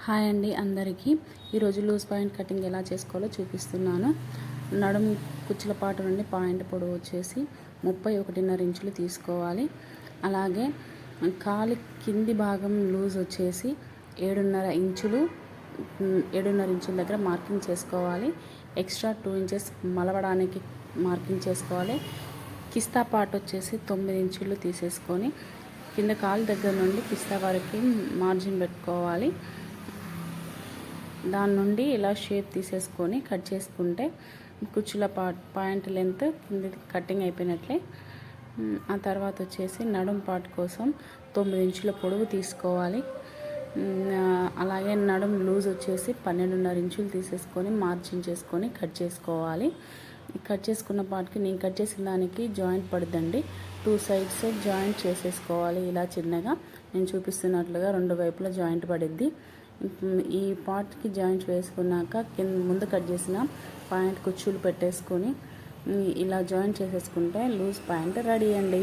Hi అండి అందరికీ. ఈరోజు లూజ్ పాయింట్ కటింగ్ ఎలా చేసుకోవాలో చూపిస్తున్నాను. నడుము కుచ్చుల పాటు నుండి పాయింట్ పొడవు వచ్చేసి 31.5 ఇంచులు తీసుకోవాలి. అలాగే కాలు కింది భాగం లూజ్ వచ్చేసి 7.5 ఇంచులు 7.5 ఇంచుల దగ్గర మార్కింగ్ చేసుకోవాలి. ఎక్స్ట్రా 2 ఇంచెస్ మలవడానికి మార్కింగ్ చేసుకోవాలి. కిస్తా పార్ట్ వచ్చేసి 9 ఇంచులు తీసేసుకొని కింద కాలు దగ్గర నుండి కిస్తా వరకు మార్జిన్ పెట్టుకోవాలి. దాని నుండి ఇలా షేప్ తీసేసుకొని కట్ చేసుకుంటే కుచ్చుల పాయింట్ లెంత్ కింద కటింగ్ అయిపోయినట్లే. ఆ తర్వాత వచ్చేసి నడుం పార్ట్ కోసం 9 ఇంచుల పొడవు తీసుకోవాలి. అలాగే నడుం లూజ్ వచ్చేసి 12.5 ఇంచులు తీసేసుకొని మార్జిన్ చేసుకొని కట్ చేసుకోవాలి. కట్ చేసుకున్న పార్ట్కి నేను కట్ చేసిన దానికి జాయింట్ పడుతుందండి. 2 సైడ్స్ జాయింట్ చేసేసుకోవాలి. ఇలా చిన్నగా నేను చూపిస్తున్నట్లుగా 2 వైపులా జాయింట్ పడిద్ది. ఈ పార్ట్కి జాయింట్ వేసుకున్నాక కింద ముందు కట్ చేసిన పాయింట్ కుచ్చులు పెట్టేసుకొని ఇలా జాయింట్ చేసేసుకుంటే లూజ్ పాయింట్ రెడీ అండి.